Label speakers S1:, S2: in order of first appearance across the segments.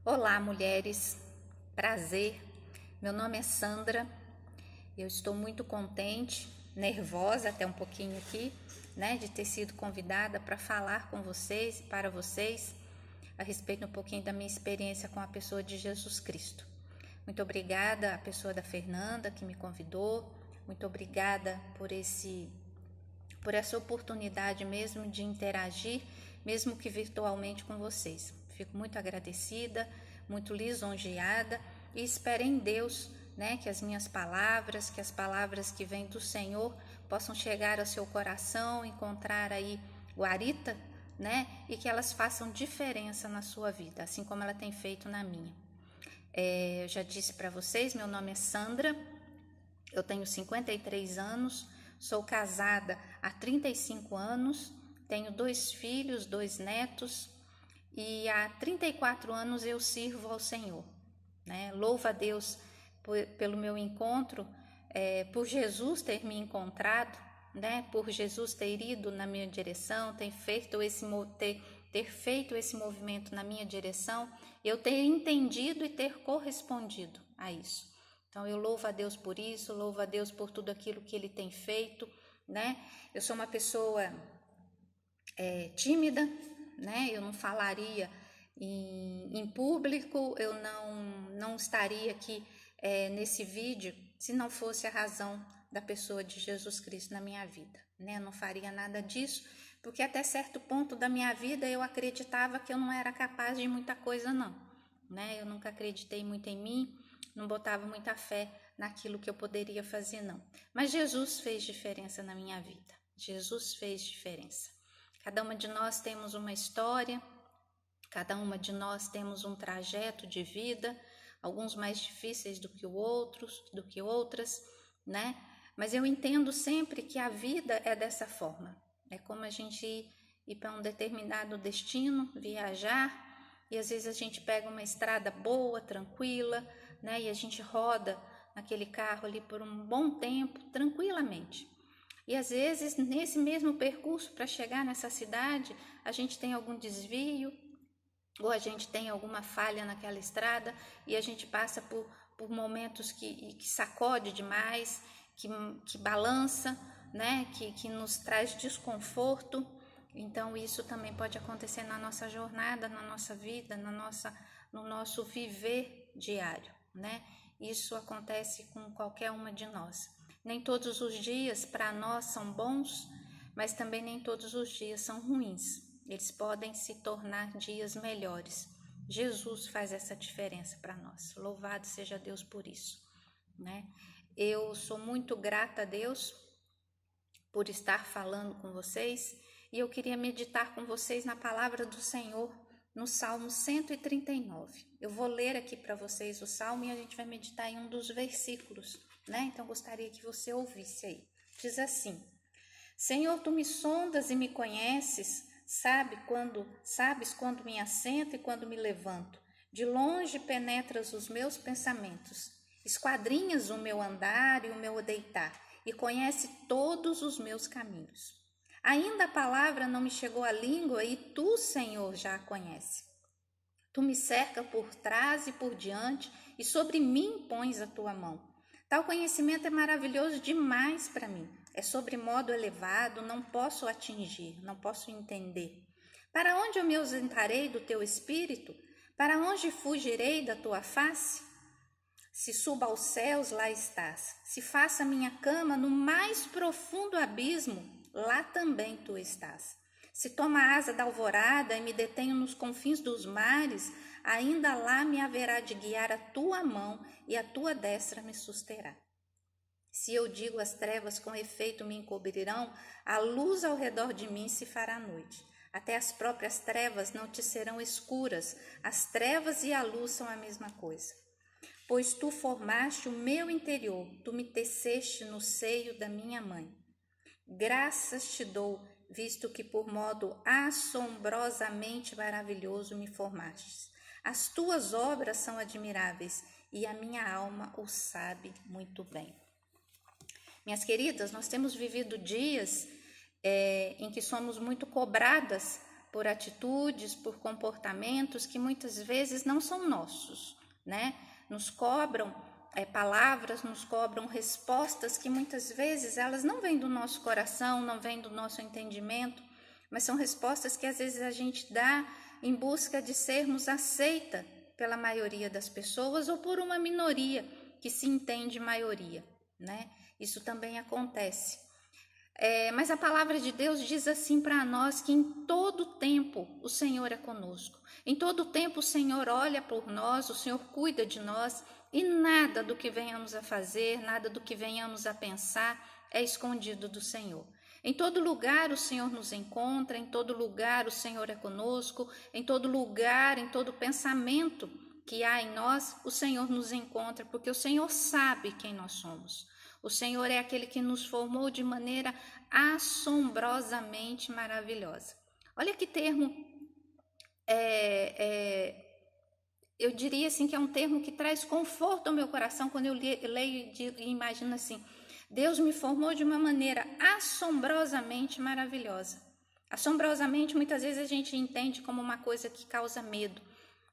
S1: Olá, mulheres. Prazer. Meu nome é Sandra. Eu estou muito contente, nervosa até um pouquinho aqui, de ter sido convidada para falar com vocês e para vocês a respeito um pouquinho da minha experiência com a pessoa de Jesus Cristo. Muito obrigada à pessoa da Fernanda que me convidou. Muito obrigada por essa oportunidade mesmo de interagir, mesmo que virtualmente, com vocês. Fico muito agradecida, muito lisonjeada e espero em Deus, que as minhas palavras, que as palavras que vêm do Senhor possam chegar ao seu coração, encontrar aí guarita, e que elas façam diferença na sua vida, assim como ela tem feito na minha. Eu já disse para vocês, meu nome é Sandra, eu tenho 53 anos, sou casada há 35 anos, tenho 2 filhos, 2 netos e há 34 anos eu sirvo ao Senhor. Louvo a Deus pelo meu encontro, por Jesus ter me encontrado, por Jesus ter ido na minha direção, ter feito esse movimento na minha direção, eu ter entendido e ter correspondido a isso. Então eu louvo a Deus por isso, louvo a Deus por tudo aquilo que Ele tem feito, Eu sou uma pessoa tímida, Eu não falaria em público, eu não estaria aqui nesse vídeo se não fosse a razão da pessoa de Jesus Cristo na minha vida, Eu não faria nada disso, porque até certo ponto da minha vida eu acreditava que eu não era capaz de muita coisa não, Eu nunca acreditei muito em mim, não botava muita fé naquilo que eu poderia fazer não. Mas Jesus fez diferença na minha vida, Jesus fez diferença. Cada uma de nós temos uma história, cada uma de nós temos um trajeto de vida, alguns mais difíceis do que outras, Mas eu entendo sempre que a vida é dessa forma. É como a gente ir para um determinado destino, viajar, e às vezes a gente pega uma estrada boa, tranquila, E a gente roda naquele carro ali por um bom tempo, tranquilamente. E às vezes, nesse mesmo percurso para chegar nessa cidade, a gente tem algum desvio, ou a gente tem alguma falha naquela estrada, e a gente passa por momentos que sacode demais, que balança, que nos traz desconforto. Então isso também pode acontecer na nossa jornada, na nossa vida, no nosso viver diário, Isso acontece com qualquer uma de nós. Nem todos os dias para nós são bons, mas também nem todos os dias são ruins. Eles podem se tornar dias melhores. Jesus faz essa diferença para nós. Louvado seja Deus por isso, Eu sou muito grata a Deus por estar falando com vocês, e eu queria meditar com vocês na palavra do Senhor, no Salmo 139. Eu vou ler aqui para vocês o Salmo e a gente vai meditar em um dos versículos, Então gostaria que você ouvisse aí. Diz assim: Senhor, tu me sondas e me conheces, sabes quando me assento e quando me levanto. De longe penetras os meus pensamentos, esquadrinhas o meu andar e o meu deitar, e conhece todos os meus caminhos. Ainda a palavra não me chegou à língua, e tu, Senhor, já a conheces. Tu me cercas por trás e por diante, e sobre mim pões a tua mão. Tal conhecimento é maravilhoso demais para mim. É sobremodo elevado, não posso atingir, não posso entender. Para onde eu me ausentarei do teu espírito? Para onde fugirei da tua face? Se suba aos céus, lá estás. Se faça minha cama no mais profundo abismo, lá também tu estás. Se tomo a asa da alvorada e me detenho nos confins dos mares, ainda lá me haverá de guiar a tua mão e a tua destra me susterá. Se eu digo as trevas com efeito me encobrirão, a luz ao redor de mim se fará noite. Até as próprias trevas não te serão escuras, as trevas e a luz são a mesma coisa. Pois tu formaste o meu interior, tu me teceste no seio da minha mãe. Graças te dou, visto que por modo assombrosamente maravilhoso me formastes. As tuas obras são admiráveis e a minha alma o sabe muito bem. Minhas queridas, nós temos vivido dias em que somos muito cobradas por atitudes, por comportamentos que muitas vezes não são nossos, né? Nos cobram palavras, nos cobram respostas que muitas vezes elas não vêm do nosso coração, não vêm do nosso entendimento, mas são respostas que às vezes a gente dá em busca de sermos aceita pela maioria das pessoas ou por uma minoria que se entende maioria, né? Isso também acontece. Mas a palavra de Deus diz assim para nós que em todo tempo o Senhor é conosco. Em todo tempo o Senhor olha por nós, o Senhor cuida de nós e nada do que venhamos a fazer, nada do que venhamos a pensar é escondido do Senhor. Em todo lugar o Senhor nos encontra, em todo lugar o Senhor é conosco, em todo lugar, em todo pensamento que há em nós, o Senhor nos encontra, porque o Senhor sabe quem nós somos. O Senhor é aquele que nos formou de maneira assombrosamente maravilhosa. Olha que termo, eu diria assim que é um termo que traz conforto ao meu coração quando eu leio e imagino assim, Deus me formou de uma maneira assombrosamente maravilhosa. Assombrosamente, muitas vezes a gente entende como uma coisa que causa medo.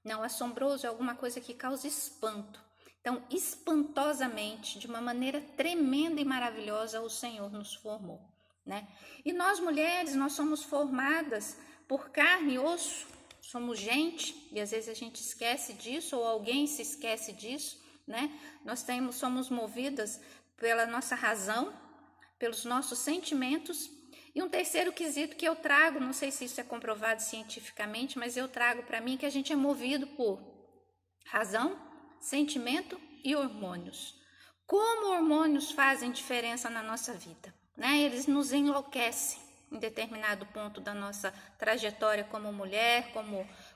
S1: Não, assombroso é alguma coisa que causa espanto. Então, espantosamente, de uma maneira tremenda e maravilhosa, o Senhor nos formou, né? E nós mulheres, nós somos formadas por carne e osso, somos gente, e às vezes a gente esquece disso, ou alguém se esquece disso, né? Somos movidas pela nossa razão, pelos nossos sentimentos. E um terceiro quesito que eu trago, não sei se isso é comprovado cientificamente, mas eu trago para mim que a gente é movido por razão, sentimento e hormônios. Como hormônios fazem diferença na nossa vida, né? Eles nos enlouquecem em determinado ponto da nossa trajetória como mulher,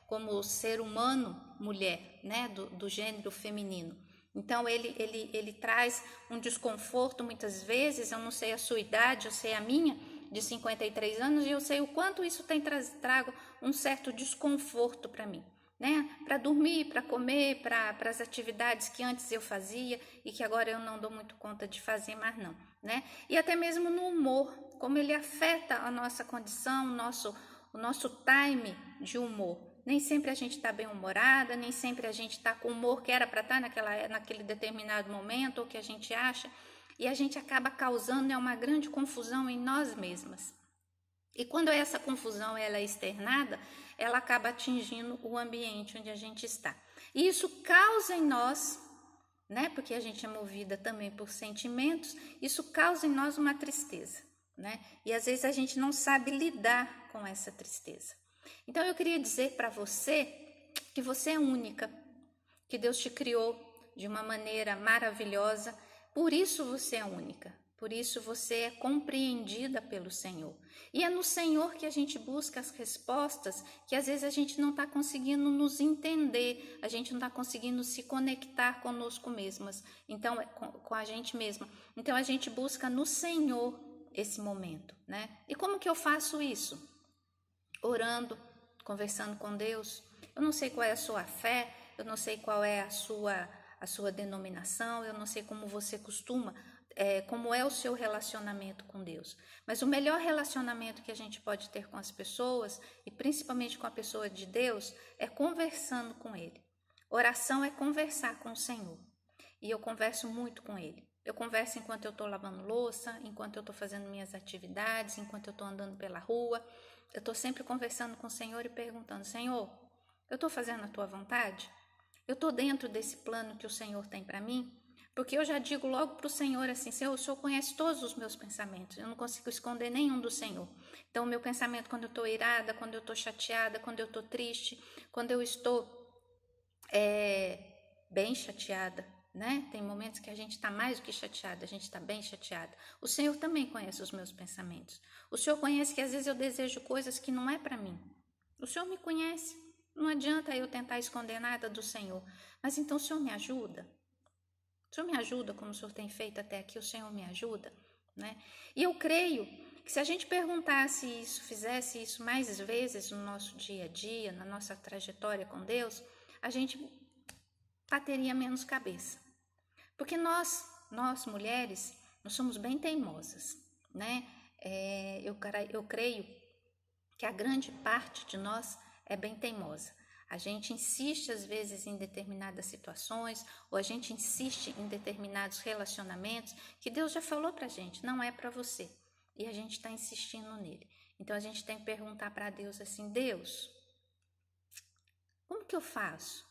S1: como ser humano mulher, né? Do gênero feminino. Então, ele traz um desconforto muitas vezes, eu não sei a sua idade, eu sei a minha, de 53 anos, e eu sei o quanto isso tem trago um certo desconforto para mim, né? Para dormir, para comer, para as atividades que antes eu fazia e que agora eu não dou muito conta de fazer mais não, né? E até mesmo no humor, como ele afeta a nossa condição, o nosso time de humor. Nem sempre a gente está bem humorada, nem sempre a gente está com o humor que era para estar naquele determinado momento, ou que a gente acha, e a gente acaba causando uma grande confusão em nós mesmas. E quando essa confusão ela é externada, ela acaba atingindo o ambiente onde a gente está. E isso causa em nós, né, porque a gente é movida também por sentimentos, isso causa em nós uma tristeza, né? E às vezes a gente não sabe lidar com essa tristeza. Então eu queria dizer para você que você é única, que Deus te criou de uma maneira maravilhosa, por isso você é única. Por isso você é compreendida pelo Senhor. E é no Senhor que a gente busca as respostas que às vezes a gente não está conseguindo nos entender, a gente não está conseguindo se conectar conosco mesmas, então com a gente mesma. Então a gente busca no Senhor esse momento, né? E como que eu faço isso? Orando, conversando com Deus. Eu não sei qual é a sua fé, eu não sei qual é a sua denominação, eu não sei como você costuma, como é o seu relacionamento com Deus. Mas o melhor relacionamento que a gente pode ter com as pessoas, e principalmente com a pessoa de Deus, é conversando com Ele. Oração é conversar com o Senhor. E eu converso muito com Ele. Eu converso enquanto eu estou lavando louça, enquanto eu estou fazendo minhas atividades, enquanto eu estou andando pela rua. Eu estou sempre conversando com o Senhor e perguntando, Senhor, eu estou fazendo a Tua vontade? Eu estou dentro desse plano que o Senhor tem para mim? Porque eu já digo logo para o Senhor assim, Senhor, o Senhor conhece todos os meus pensamentos, eu não consigo esconder nenhum do Senhor. Então, o meu pensamento quando eu estou irada, quando eu estou chateada, quando eu estou triste, quando eu estou bem chateada, né? Tem momentos que a gente está mais do que chateada, a gente está bem chateada. O Senhor também conhece os meus pensamentos. O Senhor conhece que às vezes eu desejo coisas que não é para mim. O Senhor me conhece. Não adianta eu tentar esconder nada do Senhor. Mas então o Senhor me ajuda? O Senhor me ajuda como o Senhor tem feito até aqui? O Senhor me ajuda? Né? E eu creio que se a gente perguntasse isso, fizesse isso mais vezes no nosso dia a dia, na nossa trajetória com Deus, a gente bateria menos cabeça. Porque nós mulheres, nós somos bem teimosas, né? Eu creio que a grande parte de nós é bem teimosa. A gente insiste às vezes em determinadas situações, ou a gente insiste em determinados relacionamentos que Deus já falou pra gente, não é para você. E a gente está insistindo nele. Então a gente tem que perguntar para Deus assim, Deus, como que eu faço?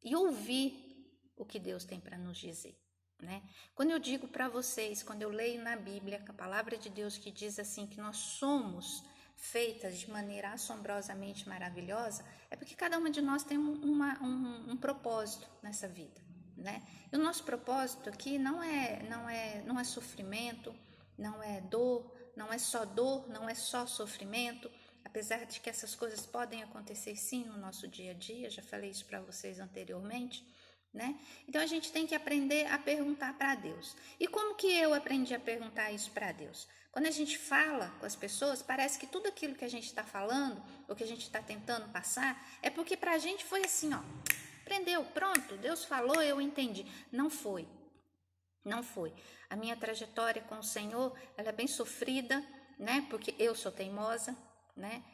S1: E ouvir o que Deus tem para nos dizer, né? Quando eu digo para vocês, quando eu leio na Bíblia a palavra de Deus que diz assim que nós somos feitas de maneira assombrosamente maravilhosa, é porque cada uma de nós tem um propósito nessa vida, né? E o nosso propósito aqui não é sofrimento, não é dor, não é só sofrimento, apesar de que essas coisas podem acontecer sim no nosso dia a dia, já falei isso para vocês anteriormente, né? Então a gente tem que aprender a perguntar para Deus. E como que eu aprendi a perguntar isso para Deus? Quando a gente fala com as pessoas, parece que tudo aquilo que a gente está falando, ou que a gente está tentando passar, é porque para a gente foi assim, ó, aprendeu, pronto, Deus falou, eu entendi. Não foi. Não foi. A minha trajetória com o Senhor, ela é bem sofrida, né? Porque eu sou teimosa, né?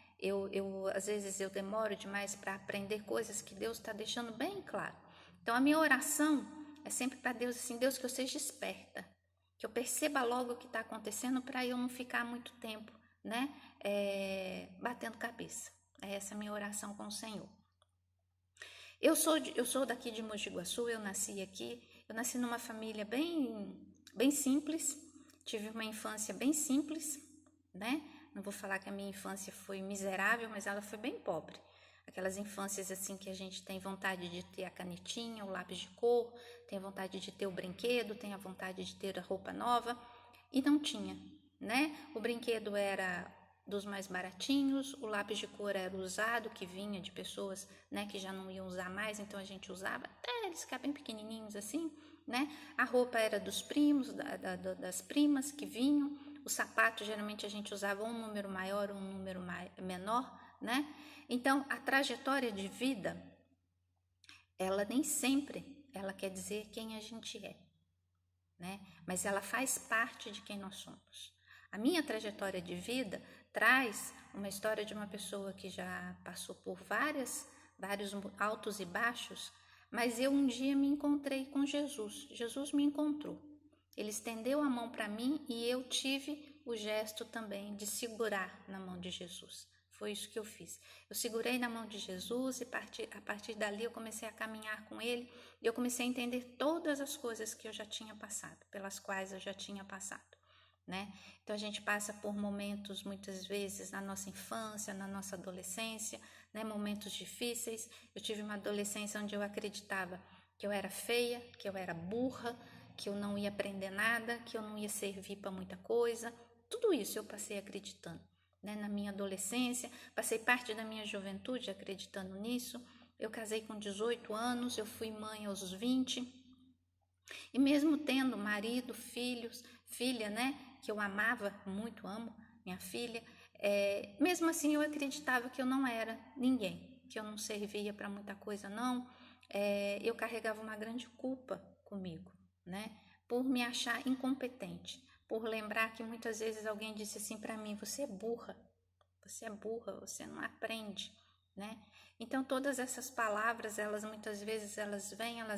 S1: Às vezes eu demoro demais para aprender coisas que Deus está deixando bem claro. Então a minha oração é sempre para Deus assim, Deus, que eu seja esperta, que eu perceba logo o que está acontecendo para eu não ficar muito tempo, né? Batendo cabeça. É essa a minha oração com o Senhor. Eu sou daqui de Mogi Guaçu, eu nasci aqui. Eu nasci numa família bem simples, tive uma infância bem simples, né? Não vou falar que a minha infância foi miserável, mas ela foi bem pobre. Aquelas infâncias assim que a gente tem vontade de ter a canetinha, o lápis de cor, tem vontade de ter o brinquedo, tem a vontade de ter a roupa nova, e não tinha, né? O brinquedo era dos mais baratinhos, o lápis de cor era usado, que vinha de pessoas, né, que já não iam usar mais, então a gente usava até eles ficar bem pequenininhos assim, né? A roupa era dos primos, das primas que vinham, o sapato geralmente a gente usava um número maior, um número menor, né? Então a trajetória de vida, ela nem sempre ela quer dizer quem a gente é, né? Mas ela faz parte de quem nós somos. A minha trajetória de vida traz uma história de uma pessoa que já passou por vários altos e baixos, mas eu um dia me encontrei com Jesus. Jesus me encontrou. Ele estendeu a mão para mim e eu tive o gesto também de segurar na mão de Jesus. Foi isso que eu fiz. Eu segurei na mão de Jesus e a partir dali eu comecei a caminhar com ele e eu comecei a entender todas as coisas que eu já tinha passado, pelas quais eu já tinha passado, né? Então a gente passa por momentos muitas vezes na nossa infância, na nossa adolescência, né? Momentos difíceis. Eu tive uma adolescência onde eu acreditava que eu era feia, que eu era burra, que eu não ia aprender nada, que eu não ia servir para muita coisa. Tudo isso eu passei acreditando, né? Na minha adolescência, passei parte da minha juventude acreditando nisso. Eu casei com 18 anos, eu fui mãe aos 20. E mesmo tendo marido, filha, né? Que eu amava muito, amo minha filha. Mesmo assim eu acreditava que eu não era ninguém, que eu não servia para muita coisa, não. Eu carregava uma grande culpa comigo, né? Por me achar incompetente, por lembrar que muitas vezes alguém disse assim para mim, você é burra, você não aprende, né? Então todas essas palavras, elas muitas vezes elas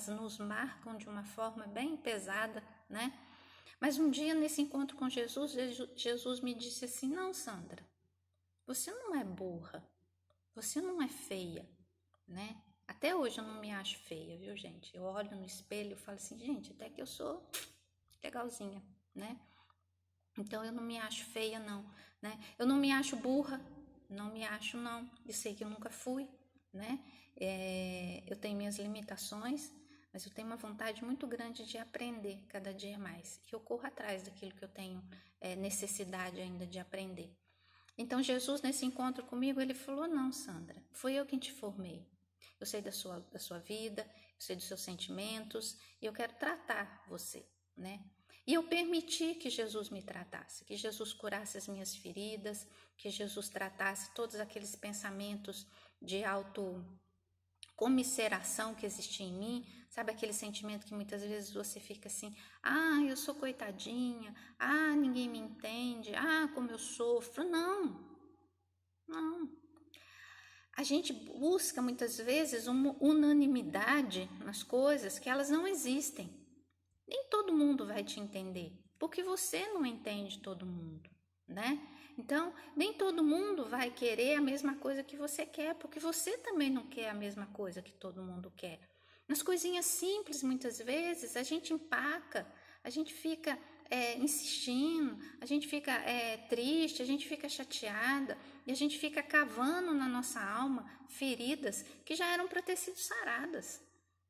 S1: nos marcam de uma forma bem pesada, né? Mas um dia nesse encontro com Jesus, Jesus me disse assim, não, Sandra, você não é burra, você não é feia, né? Até hoje eu não me acho feia, viu, gente? Eu olho no espelho e falo assim, gente, até que eu sou legalzinha, né? Então eu não me acho feia, não, né? Eu não me acho burra, não me acho, não. Eu sei que eu nunca fui, né? Eu tenho minhas limitações, mas eu tenho uma vontade muito grande de aprender cada dia mais. E eu corro atrás daquilo que eu tenho necessidade ainda de aprender. Então Jesus, nesse encontro comigo, ele falou, não, Sandra, fui eu quem te formei. Eu sei da sua vida, eu sei dos seus sentimentos, e eu quero tratar você, né? E eu permiti que Jesus me tratasse, que Jesus curasse as minhas feridas, que Jesus tratasse todos aqueles pensamentos de autocomiseração que existia em mim, sabe aquele sentimento que muitas vezes você fica assim, eu sou coitadinha, ninguém me entende, como eu sofro. Não, Não. A gente busca muitas vezes uma unanimidade nas coisas que elas não existem. Nem todo mundo vai te entender, porque você não entende todo mundo, né? Então, nem todo mundo vai querer a mesma coisa que você quer, porque você também não quer a mesma coisa que todo mundo quer. Nas coisinhas simples, muitas vezes, a gente empaca, a gente fica insistindo, a gente fica triste, a gente fica chateada e a gente fica cavando na nossa alma feridas que já eram para ter sido saradas,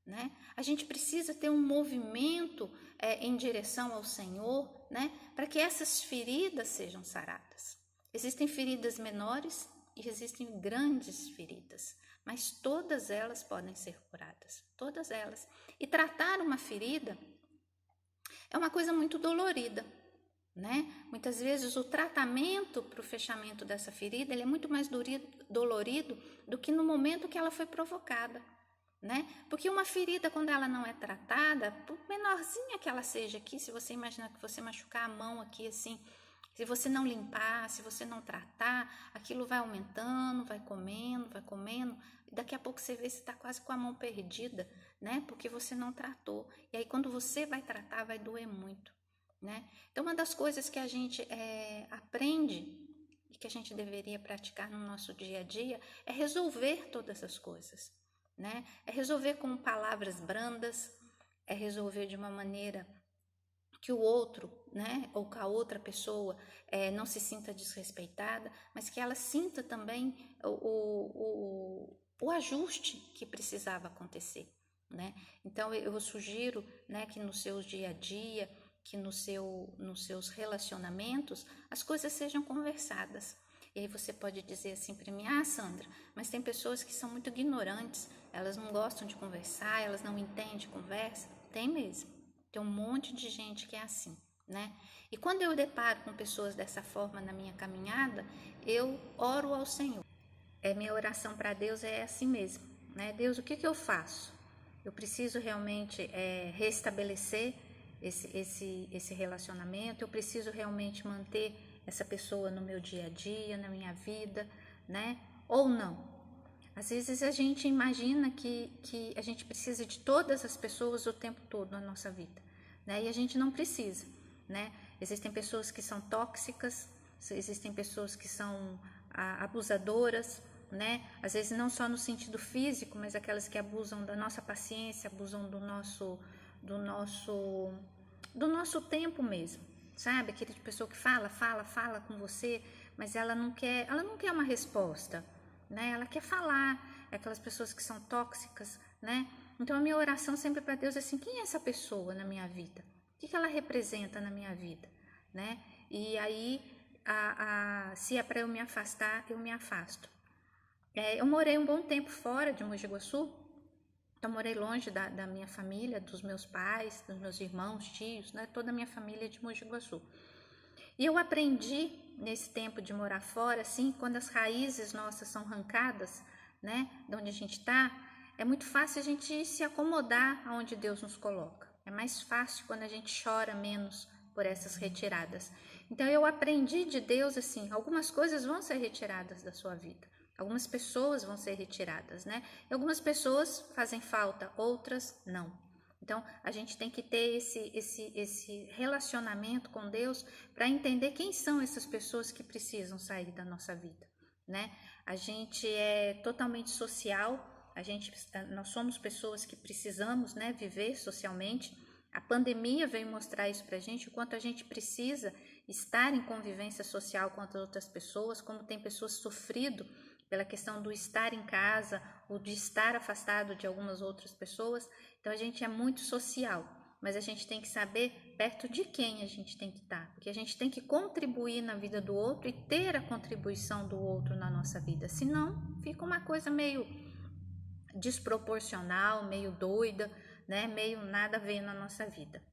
S1: né? A gente precisa ter um movimento em direção ao Senhor, né? Para que essas feridas sejam saradas. Existem feridas menores e existem grandes feridas, mas todas elas podem ser curadas, todas elas. E tratar uma ferida é uma coisa muito dolorida, né? Muitas vezes o tratamento para o fechamento dessa ferida ele é muito mais dolorido do que no momento que ela foi provocada, né? Porque uma ferida, quando ela não é tratada, por menorzinha que ela seja aqui, se você imaginar que você machucar a mão aqui assim, se você não limpar, se você não tratar, aquilo vai aumentando, vai comendo, e daqui a pouco você vê se está quase com a mão perdida, né? Porque você não tratou. E aí quando você vai tratar, vai doer muito, né? Então uma das coisas que a gente aprende e que a gente deveria praticar no nosso dia a dia é resolver todas as coisas, né? É resolver com palavras brandas, é resolver de uma maneira que o outro, né, ou que a outra pessoa não se sinta desrespeitada, mas que ela sinta também o ajuste que precisava acontecer, né? Então eu sugiro, né, que no seu dia a dia, que nos seus relacionamentos, as coisas sejam conversadas. E aí você pode dizer assim para mim, Sandra, mas tem pessoas que são muito ignorantes, elas não gostam de conversar, elas não entendem conversa. Tem mesmo. Tem um monte de gente que é assim, né? E quando eu deparo com pessoas dessa forma na minha caminhada, eu oro ao Senhor. Minha oração para Deus é assim mesmo, né? Deus, o que eu faço? Eu preciso realmente restabelecer esse relacionamento, eu preciso realmente manter essa pessoa no meu dia a dia, na minha vida, né? Ou não? Às vezes a gente imagina que a gente precisa de todas as pessoas o tempo todo na nossa vida, né? E a gente não precisa, né? Existem pessoas que são tóxicas, existem pessoas que são abusadoras, né? Às vezes não só no sentido físico, mas aquelas que abusam da nossa paciência, abusam do nosso tempo mesmo, sabe? Aquele de pessoa que fala com você, mas ela não quer uma resposta, né? Ela quer falar, aquelas pessoas que são tóxicas, né? Então a minha oração sempre para Deus é assim, quem é essa pessoa na minha vida? O que ela representa na minha vida, né? E aí, se é para eu me afastar, eu me afasto. Eu morei um bom tempo fora de Mogi Guaçu, então morei longe da minha família, dos meus pais, dos meus irmãos, tios, né? Toda a minha família de Mogi Guaçu. E eu aprendi nesse tempo de morar fora, assim, quando as raízes nossas são arrancadas, né, de onde a gente está, é muito fácil a gente se acomodar aonde Deus nos coloca. É mais fácil quando a gente chora menos por essas retiradas. Então eu aprendi de Deus assim, algumas coisas vão ser retiradas da sua vida. Algumas pessoas vão ser retiradas, né? E algumas pessoas fazem falta, outras não. Então, a gente tem que ter esse relacionamento com Deus para entender quem são essas pessoas que precisam sair da nossa vida, né? A gente é totalmente social, nós somos pessoas que precisamos, né, viver socialmente. A pandemia veio mostrar isso para a gente, o quanto a gente precisa estar em convivência social com as outras pessoas, como tem pessoas sofrido pela questão do estar em casa ou de estar afastado de algumas outras pessoas. Então a gente é muito social, mas a gente tem que saber perto de quem a gente tem que estar, porque a gente tem que contribuir na vida do outro e ter a contribuição do outro na nossa vida, senão fica uma coisa meio desproporcional, meio doida, né? Meio nada a ver na nossa vida.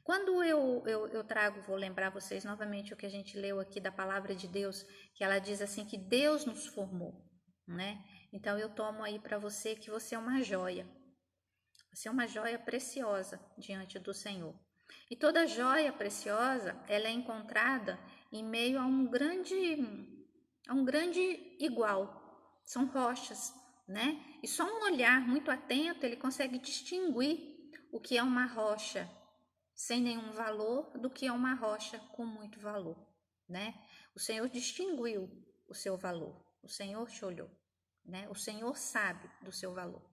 S1: Quando eu trago, vou lembrar vocês novamente o que a gente leu aqui da palavra de Deus, que ela diz assim que Deus nos formou, né? Então eu tomo aí para você que você é uma joia. Você é uma joia preciosa diante do Senhor. E toda joia preciosa, ela é encontrada em meio a a um grande igual. São rochas, né? E só um olhar muito atento ele consegue distinguir o que é uma rocha sem nenhum valor do que é uma rocha com muito valor, né? O Senhor distinguiu o seu valor. O Senhor te olhou, né? O Senhor sabe do seu valor.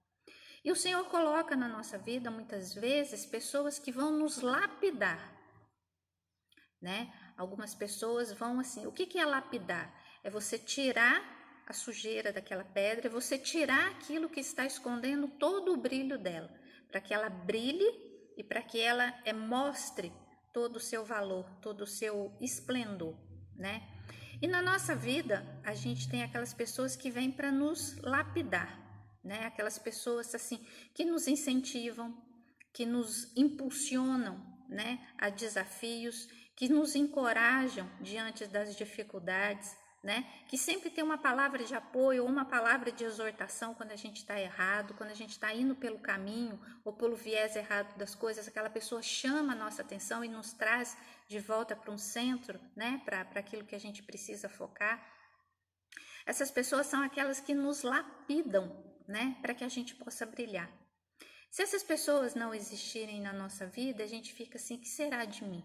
S1: E o Senhor coloca na nossa vida, muitas vezes, pessoas que vão nos lapidar, né? Algumas pessoas vão assim, o que é lapidar? É você tirar a sujeira daquela pedra, é você tirar aquilo que está escondendo todo o brilho dela, para que ela brilhe e para que ela mostre todo o seu valor, todo o seu esplendor, né? E na nossa vida, a gente tem aquelas pessoas que vêm para nos lapidar, né? Aquelas pessoas assim que nos incentivam, que nos impulsionam, né, a desafios, que nos encorajam diante das dificuldades, né? Que sempre tem uma palavra de apoio ou uma palavra de exortação quando a gente está errado, quando a gente está indo pelo caminho ou pelo viés errado das coisas, aquela pessoa chama a nossa atenção e nos traz de volta para um centro, né? Para aquilo que a gente precisa focar. Essas pessoas são aquelas que nos lapidam, né? Para que a gente possa brilhar. Se essas pessoas não existirem na nossa vida, a gente fica assim, o que será de mim?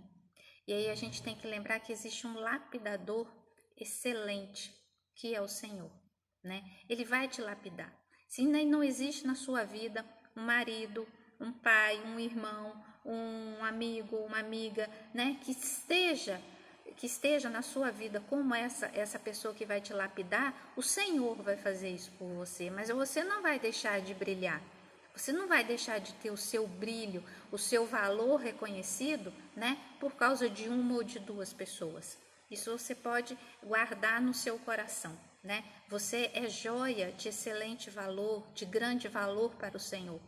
S1: E aí a gente tem que lembrar que existe um lapidador excelente, que é o Senhor, né? Ele vai te lapidar. Se não existe na sua vida um marido, um pai, um irmão, um amigo, uma amiga, né? Que esteja na sua vida como essa pessoa que vai te lapidar, o Senhor vai fazer isso por você, mas você não vai deixar de brilhar. Você não vai deixar de ter o seu brilho, o seu valor reconhecido, né, por causa de uma ou de duas pessoas. Isso você pode guardar no seu coração, né? Você é joia de excelente valor, de grande valor para o Senhor.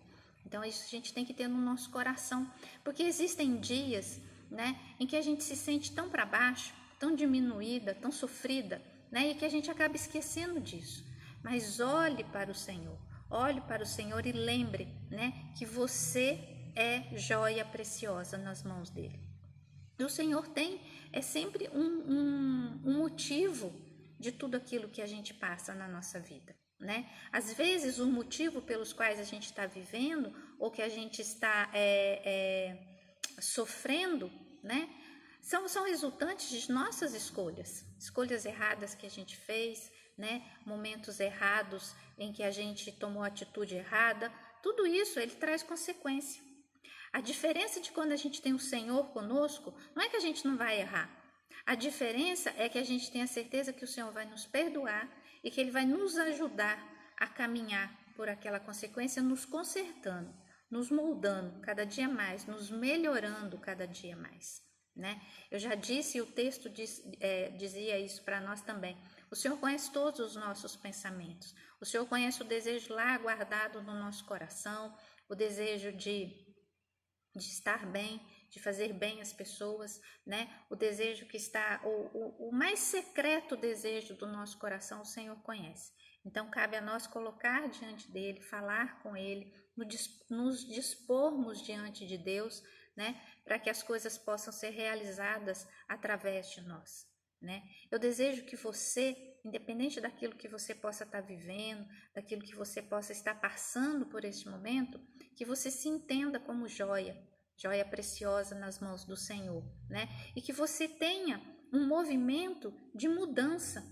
S1: Então isso a gente tem que ter no nosso coração, porque existem dias, né, em que a gente se sente tão para baixo, tão diminuída, tão sofrida, né, e que a gente acaba esquecendo disso. Mas olhe para o Senhor. Olhe para o Senhor e lembre, né, que você é joia preciosa nas mãos dele. E o Senhor tem sempre um motivo de tudo aquilo que a gente passa na nossa vida, né? Às vezes o motivo pelos quais a gente está vivendo ou que a gente está sofrendo, né, são resultantes de nossas escolhas erradas que a gente fez, né, momentos errados em que a gente tomou atitude errada. Tudo isso ele traz consequência. A diferença de quando a gente tem o Senhor conosco não é que a gente não vai errar. A diferença é que a gente tem a certeza que o Senhor vai nos perdoar e que ele vai nos ajudar a caminhar por aquela consequência, nos consertando, nos moldando cada dia mais, nos melhorando cada dia mais, né? Eu já disse, e o texto dizia isso para nós também. O Senhor conhece todos os nossos pensamentos. O Senhor conhece o desejo lá guardado no nosso coração, o desejo de estar bem, de fazer bem às pessoas, né? O desejo que está, o mais secreto desejo do nosso coração, o Senhor conhece. Então, cabe a nós colocar diante dele, falar com ele, nos dispormos diante de Deus, né? Para que as coisas possam ser realizadas através de nós, né? Eu desejo que você, independente daquilo que você possa estar vivendo, daquilo que você possa estar passando por este momento, que você se entenda como joia preciosa nas mãos do Senhor, né? E que você tenha um movimento de mudança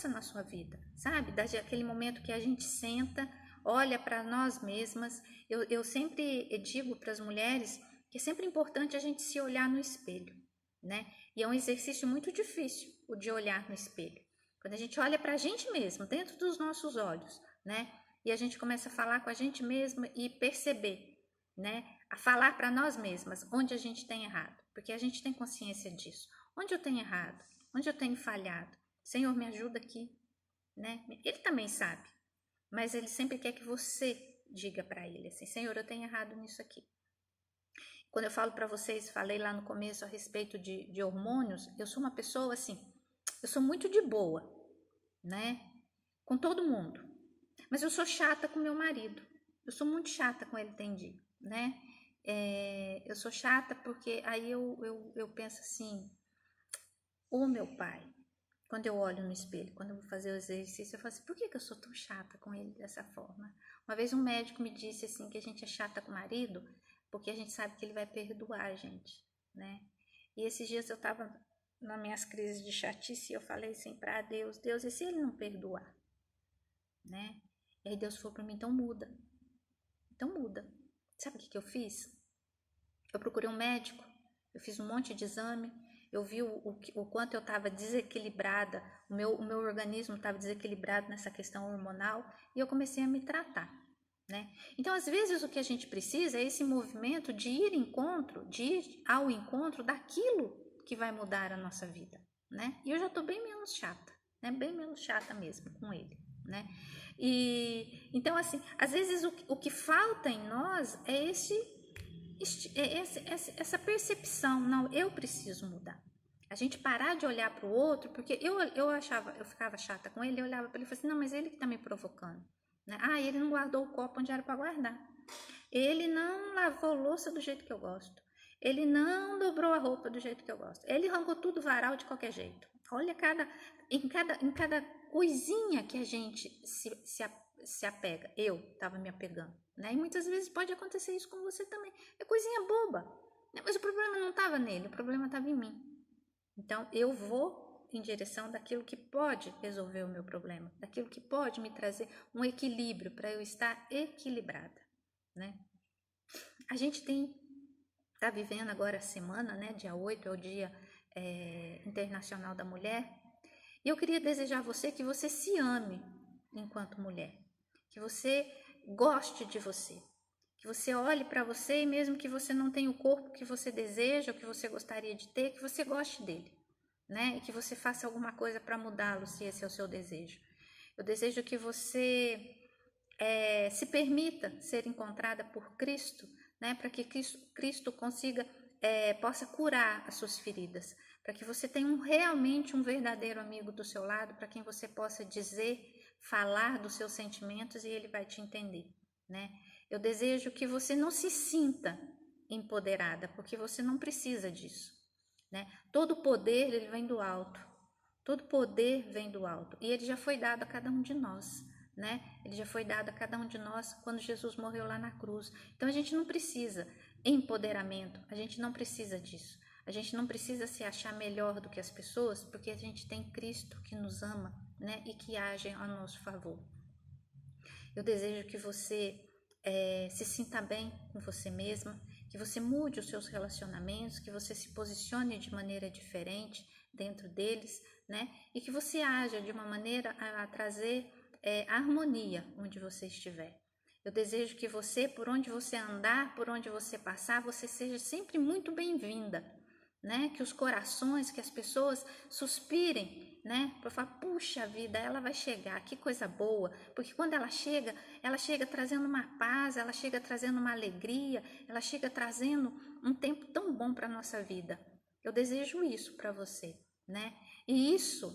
S1: na sua vida, sabe? Daquele momento que a gente senta, olha para nós mesmas. Eu sempre digo para as mulheres que é sempre importante a gente se olhar no espelho, né? E é um exercício muito difícil o de olhar no espelho. Quando a gente olha para a gente mesmo, dentro dos nossos olhos, né? E a gente começa a falar com a gente mesma e perceber, né? A falar para nós mesmas onde a gente tem errado, porque a gente tem consciência disso. Onde eu tenho errado? Onde eu tenho falhado? Senhor, me ajuda aqui, né? Ele também sabe, mas ele sempre quer que você diga para ele assim: Senhor, eu tenho errado nisso aqui. Quando eu falo para vocês, falei lá no começo a respeito de hormônios, eu sou uma pessoa assim, eu sou muito de boa, né? Com todo mundo. Mas eu sou chata com meu marido. Eu sou muito chata com ele, entendi, né? Eu sou chata porque aí eu penso assim: ô meu pai, quando eu olho no espelho, quando eu vou fazer o exercício, eu falo assim, por que eu sou tão chata com ele dessa forma? Uma vez um médico me disse assim, que a gente é chata com o marido, porque a gente sabe que ele vai perdoar a gente, né? E esses dias eu tava nas minhas crises de chatice e eu falei assim para Deus, Deus, e se ele não perdoar? Né? E aí Deus falou para mim, então muda. Então muda. Sabe o que eu fiz? Eu procurei um médico, eu fiz um monte de exame, eu vi o quanto eu estava desequilibrada, o meu organismo estava desequilibrado nessa questão hormonal e eu comecei a me tratar, né? Então, às vezes, o que a gente precisa é esse movimento de ir ao encontro daquilo que vai mudar a nossa vida, né? E eu já estou bem menos chata, né? Bem menos chata mesmo com ele, né? E então, assim, às vezes o que falta em nós é essa percepção, não, eu preciso mudar. A gente parar de olhar para o outro, porque eu ficava chata com ele, eu olhava para ele e falava assim, não, mas ele que está me provocando. Né? Ah, ele não guardou o copo onde era para guardar. Ele não lavou louça do jeito que eu gosto. Ele não dobrou a roupa do jeito que eu gosto. Ele arrancou tudo varal de qualquer jeito. Olha em cada coisinha que a gente se apega. Eu estava me apegando. Né? E muitas vezes pode acontecer isso com você também. É coisinha boba. Né? Mas o problema não estava nele, o problema estava em mim. Então eu vou em direção daquilo que pode resolver o meu problema, daquilo que pode me trazer um equilíbrio para eu estar equilibrada. Né? A gente está vivendo agora a semana, né? Dia 8 é o Dia Internacional da Mulher. E eu queria desejar a você que você se ame enquanto mulher, que você goste de você, que você olhe para você e mesmo que você não tenha o corpo que você deseja ou que você gostaria de ter, que você goste dele, né? E que você faça alguma coisa para mudá-lo, se esse é o seu desejo. Eu desejo que você se permita ser encontrada por Cristo, né? Para que Cristo possa curar as suas feridas, para que você tenha realmente um verdadeiro amigo do seu lado, para quem você possa falar dos seus sentimentos e ele vai te entender, né? Eu desejo que você não se sinta empoderada, porque você não precisa disso, né? Todo poder ele vem do alto, todo poder vem do alto e ele já foi dado a cada um de nós, né? Ele já foi dado a cada um de nós quando Jesus morreu lá na cruz. Então a gente não precisa empoderamento, a gente não precisa disso. A gente não precisa se achar melhor do que as pessoas, porque a gente tem Cristo que nos ama, né? E que age a nosso favor. Eu desejo que você se sinta bem com você mesma, que você mude os seus relacionamentos, que você se posicione de maneira diferente dentro deles, né? E que você haja de uma maneira a trazer harmonia onde você estiver. Eu desejo que você, por onde você andar, por onde você passar, você seja sempre muito bem-vinda, né? Que os corações, que as pessoas suspirem, né? Para falar, puxa vida, ela vai chegar, que coisa boa. Porque quando ela chega trazendo uma paz, ela chega trazendo uma alegria, ela chega trazendo um tempo tão bom para a nossa vida. Eu desejo isso para você, né? E isso,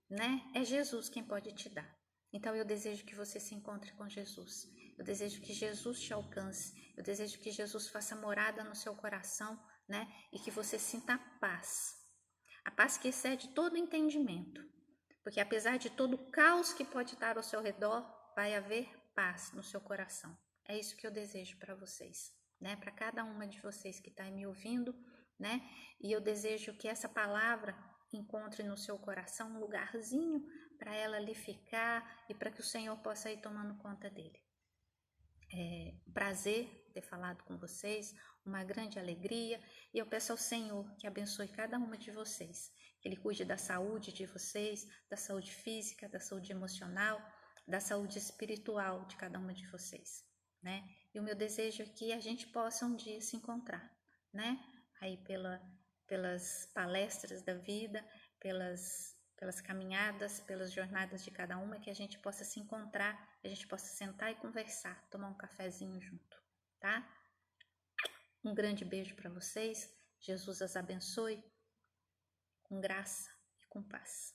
S1: né? É Jesus quem pode te dar. Então eu desejo que você se encontre com Jesus. Eu desejo que Jesus te alcance. Eu desejo que Jesus faça morada no seu coração, né? E que você sinta a paz que excede todo entendimento, porque apesar de todo o caos que pode estar ao seu redor, vai haver paz no seu coração. É isso que eu desejo para vocês, né? Para cada uma de vocês que está me ouvindo, né? E eu desejo que essa palavra encontre no seu coração um lugarzinho para ela ali ficar e para que o Senhor possa ir tomando conta dele. Prazer ter falado com vocês, uma grande alegria, e eu peço ao Senhor que abençoe cada uma de vocês, que Ele cuide da saúde de vocês, da saúde física, da saúde emocional, da saúde espiritual de cada uma de vocês, né? E o meu desejo é que a gente possa um dia se encontrar, né? Aí pelas palestras da vida, pelas caminhadas, pelas jornadas de cada uma, que a gente possa se encontrar, que a gente possa sentar e conversar, tomar um cafezinho junto, tá? Um grande beijo para vocês, Jesus as abençoe, com graça e com paz.